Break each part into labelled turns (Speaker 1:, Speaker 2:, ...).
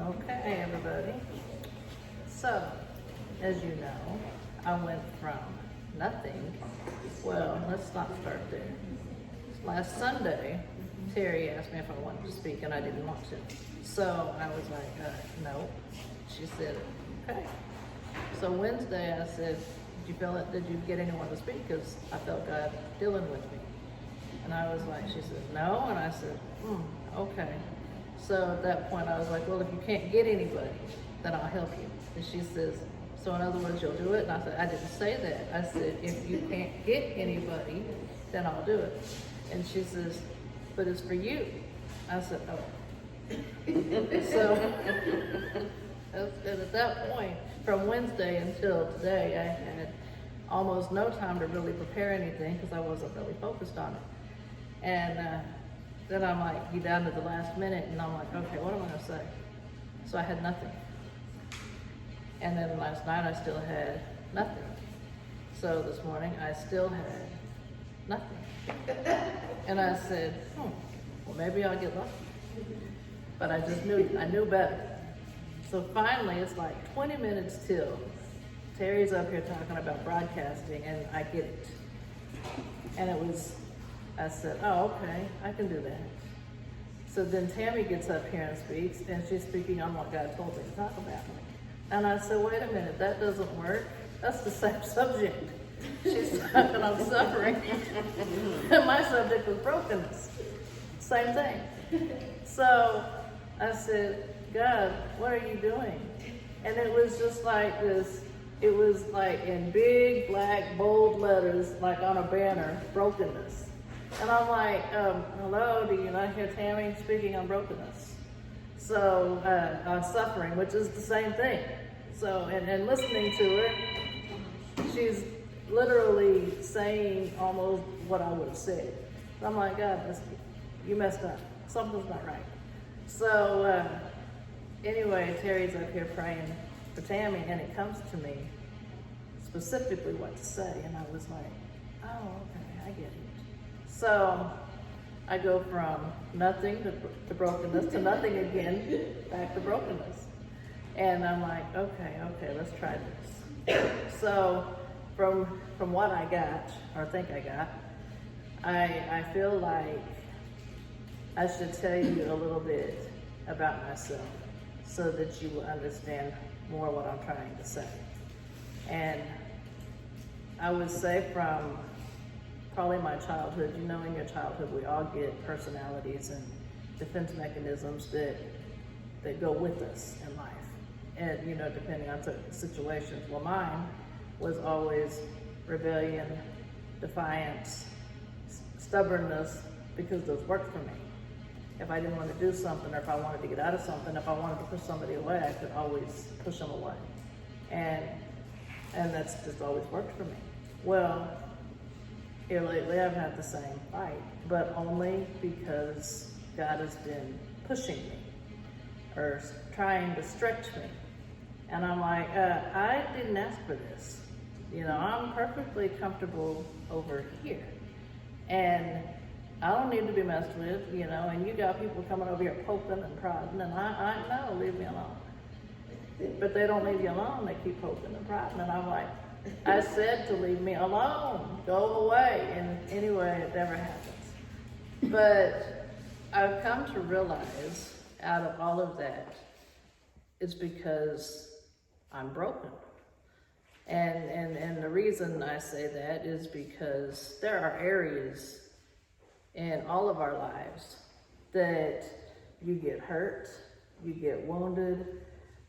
Speaker 1: Okay, everybody. So, as you know, I went from nothing. Well, let's not start there. Last Sunday, Terry asked me if I wanted to speak, and I didn't want to. So I was like, no. She said, okay. So Wednesday, I said, did you feel it? Did you get anyone to speak? Because I felt God dealing with me. And I was like, she said, no. And I said, okay. So at that point, I was like, well, if you can't get anybody, then I'll help you. And she says, so in other words, you'll do it? And I said, I didn't say that. I said, if you can't get anybody, then I'll do it. And she says, but it's for you. I said, oh. So and at that point, from Wednesday until today, I had almost no time to really prepare anything because I wasn't really focused on it. And then I'm like, you down to the last minute, and I'm like, okay, what am I gonna say? So I had nothing. And then last night I still had nothing. So this morning I still had nothing. And I said, well, maybe I'll get lucky. But I just I knew better. So finally, it's like 20 minutes till Terry's up here talking about broadcasting, and I get it. And I said, oh, okay, I can do that. So then Tammy gets up here and speaks, and she's speaking on what God told me to talk about. And I said, wait a minute, that doesn't work. That's the same subject. She's talking on suffering. And my subject was brokenness. Same thing. So I said, God, what are you doing? And it was just like this, it was like in big, black, bold letters, like on a banner, brokenness. And I'm like, hello, do you not hear Tammy speaking on brokenness? So, on suffering, which is the same thing. So, and listening to her, she's literally saying almost what I would have said. So I'm like, God, you messed up. Something's not right. So, anyway, Terry's up here praying for Tammy, and it comes to me specifically what to say. And I was like, oh, okay, I get it. So I go from nothing to brokenness to nothing again, back to brokenness. And I'm like, okay, let's try this. So from what I got, or think I got, I feel like I should tell you a little bit about myself so that you will understand more what I'm trying to say. And I would say from probably my childhood, in your childhood, we all get personalities and defense mechanisms that go with us in life. And, depending on certain situations. Well, mine was always rebellion, defiance, stubbornness, because those worked for me. If I didn't want to do something, or if I wanted to get out of something, if I wanted to push somebody away, I could always push them away. And that's just always worked for me. Well, here lately I've had the same fight, but only because God has been pushing me or trying to stretch me. And I'm like, I didn't ask for this. I'm perfectly comfortable over here. And I don't need to be messed with, and you got people coming over here poking and prodding, and I know, leave me alone. But they don't leave you alone, they keep poking and prodding, and I'm like, I said to leave me alone, go away, and anyway, it never happens. But I've come to realize out of all of that, it's because I'm broken. And the reason I say that is because there are areas in all of our lives that you get hurt, you get wounded,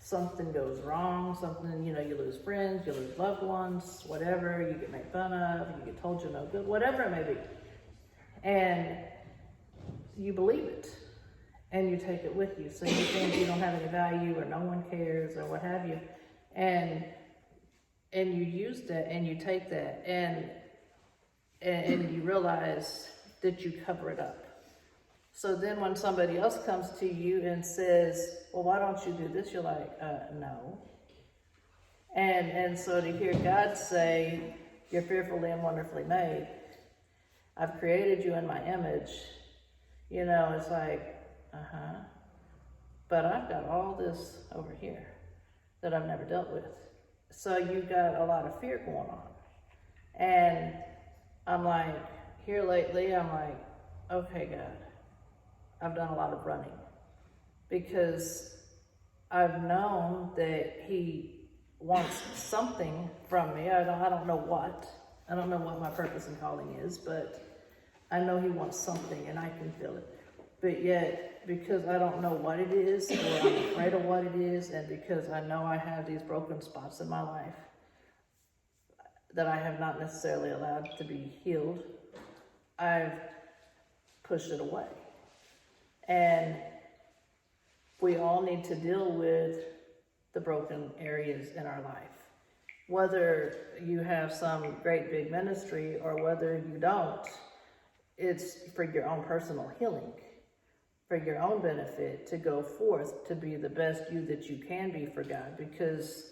Speaker 1: something goes wrong, you lose friends, you lose loved ones, whatever, you get made fun of, you get told you're no good, whatever it may be. And you believe it, and you take it with you. So you think you don't have any value, or no one cares, or what have you. And you use that, and you take that, and you realize that you cover it up. So then when somebody else comes to you and says, well, why don't you do this? You're like, no. And so to hear God say, you're fearfully and wonderfully made. I've created you in my image. It's like, but I've got all this over here that I've never dealt with. So you got a lot of fear going on. And I'm like, here lately, I'm like, okay, God, I've done a lot of running because I've known that He wants something from me. I don't know what. I don't know what my purpose and calling is, but I know He wants something and I can feel it. But yet, because I don't know what it is, or I'm afraid of what it is, and because I know I have these broken spots in my life that I have not necessarily allowed to be healed, I've pushed it away. And we all need to deal with the broken areas in our life. Whether you have some great big ministry or whether you don't, it's for your own personal healing, for your own benefit, to go forth to be the best you that you can be for God. Because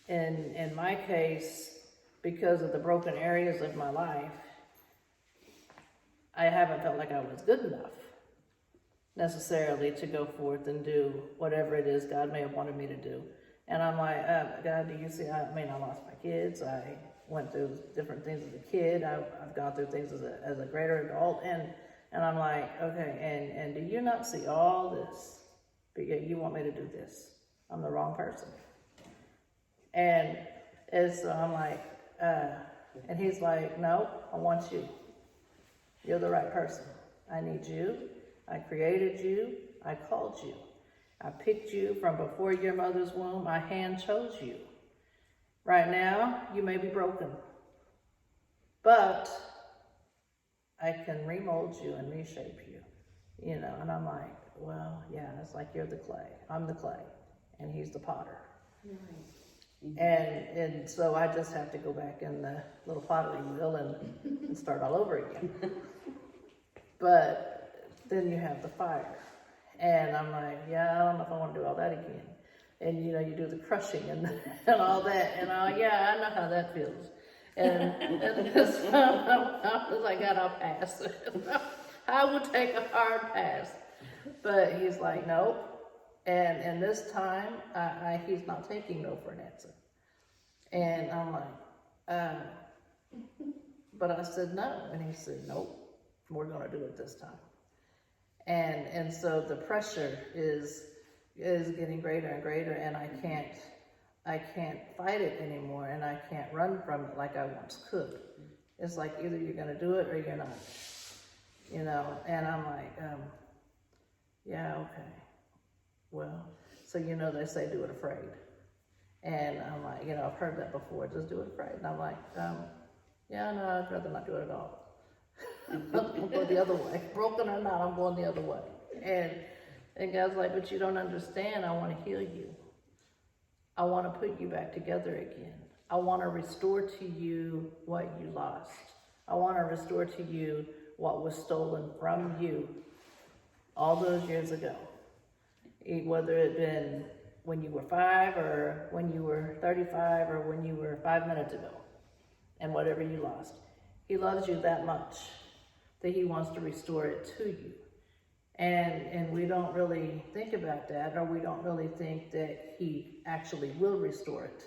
Speaker 1: in my case, because of the broken areas of my life, I haven't felt like I was good enough necessarily to go forth and do whatever it is God may have wanted me to do. And I'm like, God, do you see? I lost my kids. I went through different things as a kid. I've gone through things as a greater adult. And I'm like, okay, and do you not see all this? But yet you want me to do this. I'm the wrong person. And so I'm like, and He's like, no, I want you. You're the right person. I need you. I created you. I called you. I picked you from before your mother's womb. I hand chose you. Right now, you may be broken, but I can remold you and reshape you, you know. And I'm like, well, yeah, it's like you're the clay. I'm the clay, and He's the potter. Right. And so I just have to go back in the little pottery wheel and start all over again. But then you have the fire. And I'm like, yeah, I don't know if I want to do all that again. And you know, you do the crushing and all that. And yeah, I know how that feels. And so I was like, God, I'll pass. I will take a hard pass. But He's like, nope. And this time, He's not taking no for an answer. And I'm like, but I said no. And He said, nope, we're going to do it this time. And so the pressure is getting greater and greater, and I can't fight it anymore, and I can't run from it like I once could. It's like either you're going to do it or you're not, you know. And I'm like, yeah, okay. Well, so you know they say do it afraid, and I'm like, you know, I've heard that before. Just do it afraid, and I'm like, yeah, no, I'd rather not do it at all. I'm going the other way. Broken or not, I'm going the other way. And God's like, but you don't understand. I want to heal you. I want to put you back together again. I want to restore to you what you lost. I want to restore to you what was stolen from you all those years ago. Whether it been when you were 5 or when you were 35 or when you were 5 minutes ago, and whatever you lost. He loves you that much that He wants to restore it to you. And we don't really think about that, or we don't really think that He actually will restore it.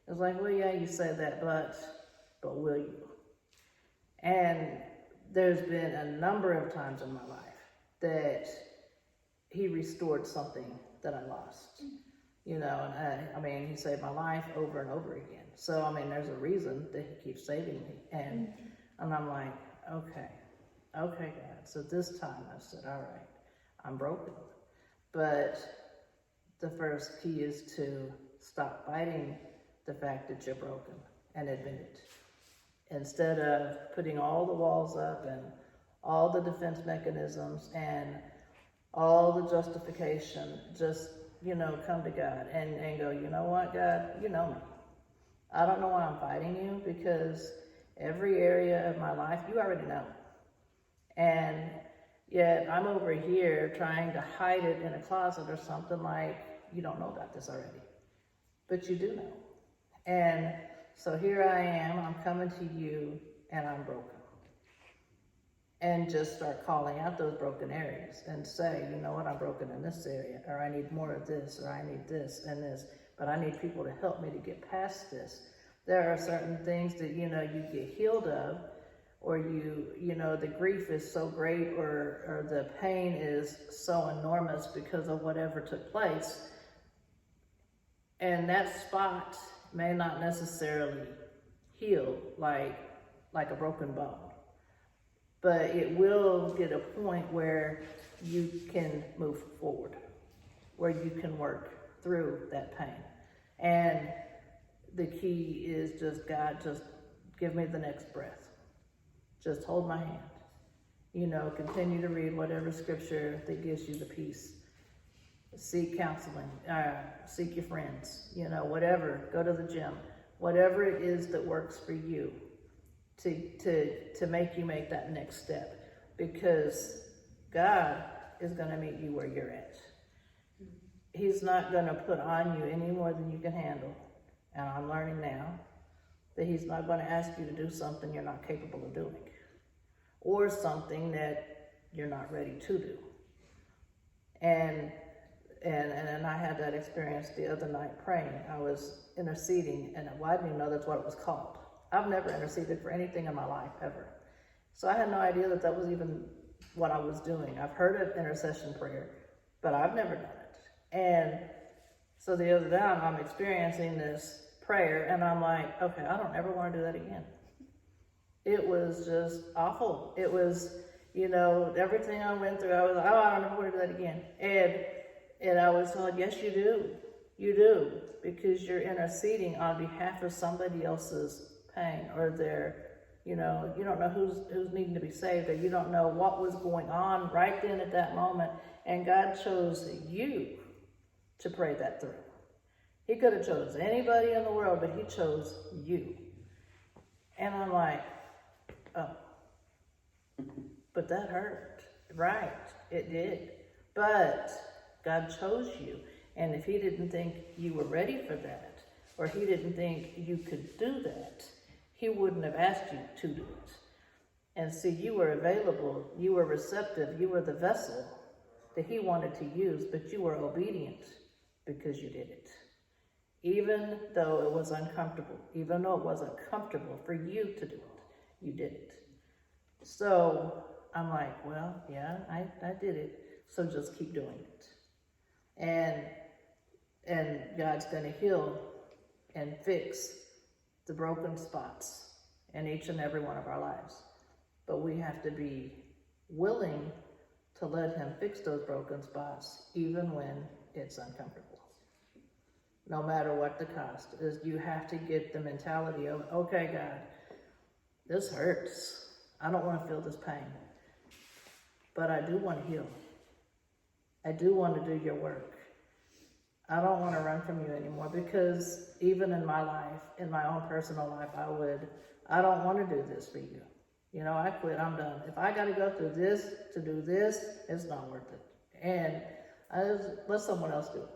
Speaker 1: It's like, well, yeah, you say that, but will you? And there's been a number of times in my life that He restored something that I lost. You know, and I mean, He saved my life over and over again. So, I mean, there's a reason that He keeps saving me. And I'm like, okay, God. So this time I said, all right, I'm broken. But the first key is to stop fighting the fact that you're broken and admit it. Instead of putting all the walls up and all the defense mechanisms and all the justification, just, you know, come to God and go, you know what, God, you know me. I don't know why I'm fighting you, because every area of my life, you already know. And yet I'm over here trying to hide it in a closet or something, like, you don't know about this already. But you do know. And so here I am, I'm coming to you, and I'm broken. and just start calling out those broken areas and say, you know what, I'm broken in this area, or I need more of this, or I need this and this, but I need people to help me to get past this. There are certain things that, you get healed of, or the grief is so great, or the pain is so enormous because of whatever took place. And that spot may not necessarily heal like a broken bone, but it will get a point where you can move forward, where you can work through that pain. And the key is just, God, just give me the next breath. Just hold my hand. Continue to read whatever scripture that gives you the peace. Seek counseling, seek your friends, whatever, go to the gym, whatever it is that works for you to make you make that next step, because God is going to meet you where you're at. He's not going to put on you any more than you can handle. And I'm learning now that he's not going to ask you to do something you're not capable of doing, or something that you're not ready to do. And I had that experience the other night praying. I was interceding, and I didn't even know that's what it was called. I've never interceded for anything in my life, ever. So I had no idea that was even what I was doing. I've heard of intercession prayer, but I've never done it. And so the other day, I'm experiencing this prayer, and I'm like, okay, I don't ever want to do that again. It was just awful. It was, everything I went through, I was like, oh, I don't ever want to do that again. And I was told, yes, you do. You do, because you're interceding on behalf of somebody else's pain, or their, you don't know who's needing to be saved, or you don't know what was going on right then at that moment. And God chose you to pray that through. He could have chose anybody in the world, but he chose you. And I'm like, oh, but that hurt. Right, it did. But God chose you. And if he didn't think you were ready for that, or he didn't think you could do that, he wouldn't have asked you to do it. And see, you were available, you were receptive, you were the vessel that he wanted to use, but you were obedient because you did it. Even though it was uncomfortable, even though it wasn't comfortable for you to do it, you did it. So I'm like, well, yeah, I did it. So just keep doing it. And God's going to heal and fix the broken spots in each and every one of our lives. But we have to be willing to let him fix those broken spots, even when it's uncomfortable. No matter what the cost is, you have to get the mentality of, okay, God, this hurts. I don't want to feel this pain, but I do want to heal. I do want to do your work. I don't want to run from you anymore, because even in my life, in my own personal life, I don't want to do this for you. I quit, I'm done. If I got to go through this to do this, it's not worth it. And let someone else do it.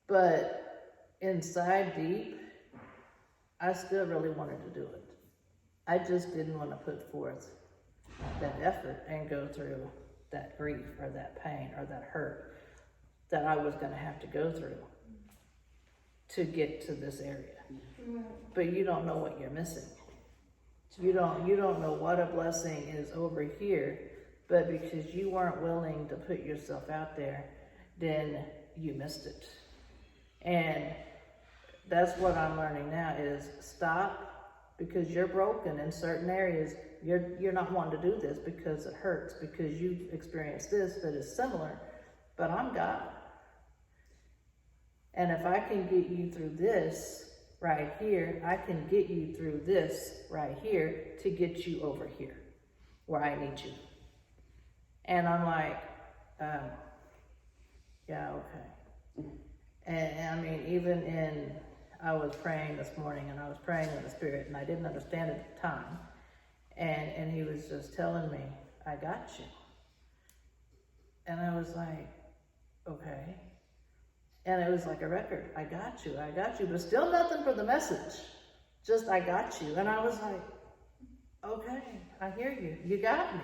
Speaker 1: But inside deep, I still really wanted to do it. I just didn't want to put forth that effort and go through that grief or that pain or that hurt that I was going to have to go through to get to this area. But you don't know what you're missing. You don't know what a blessing is over here, but because you weren't willing to put yourself out there, then you missed it. And that's what I'm learning now is stop, because you're broken in certain areas. You're not wanting to do this because it hurts, because you've experienced this that is similar, but I'm God. And if I can get you through this right here, I can get you through this right here to get you over here where I need you. And I'm like, yeah, okay. And I mean, I was praying this morning, and I was praying in the Spirit, and I didn't understand it at the time. And he was just telling me, I got you. And I was like, okay. And it was like a record. I got you, but still nothing for the message. Just, I got you. And I was like, okay, I hear you. You got me.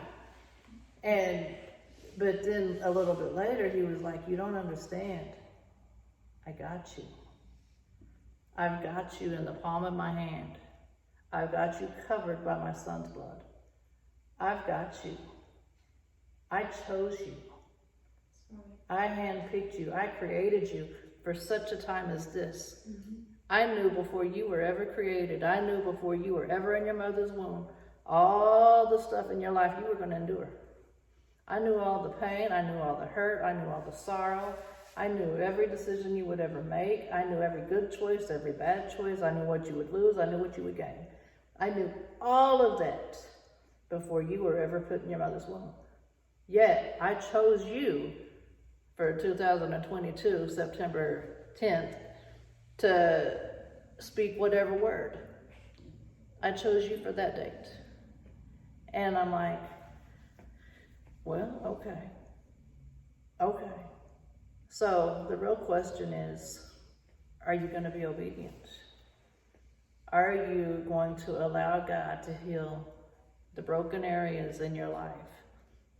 Speaker 1: But then a little bit later, he was like, you don't understand. I got you. I've got you in the palm of my hand. I've got you covered by my son's blood. I've got you. I chose you. I handpicked you. I created you for such a time as this. I knew before you were ever created. I knew before you were ever in your mother's womb, all the stuff in your life you were going to endure. I knew all the pain. I knew all the hurt. I knew all the sorrow. I knew every decision you would ever make. I knew every good choice, every bad choice. I knew what you would lose. I knew what you would gain. I knew all of that before you were ever put in your mother's womb. Yet, I chose you for 2022, September 10th, to speak whatever word. I chose you for that date. And I'm like, well, okay. Okay. So the real question is, are you going to be obedient? Are you going to allow God to heal the broken areas in your life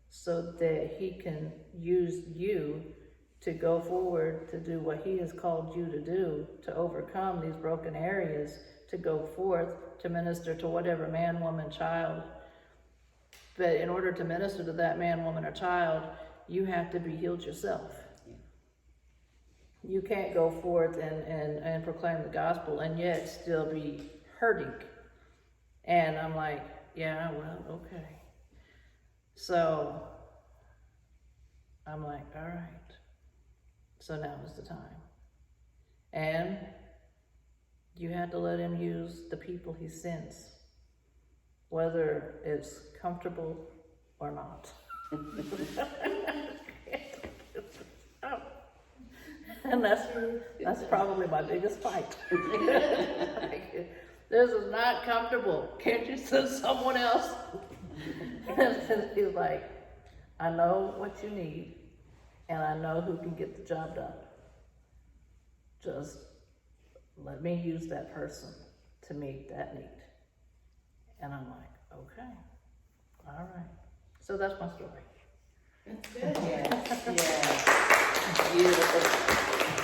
Speaker 1: so that he can use you to go forward to do what he has called you to do, to overcome these broken areas, to go forth, to minister to whatever man, woman, child. But in order to minister to that man, woman, or child, you have to be healed yourself. You can't go forth and proclaim the gospel and yet still be hurting. And I'm like, yeah, well, okay. So I'm like, all right. So now is the time. And you had to let him use the people he sends, whether it's comfortable or not. And that's probably my biggest fight. Like, this is not comfortable. Can't you send someone else? And he's like, I know what you need, and I know who can get the job done. Just let me use that person to meet that need. And I'm like, okay, all right. So that's my story.
Speaker 2: That's good. Yes, yes. Beautiful.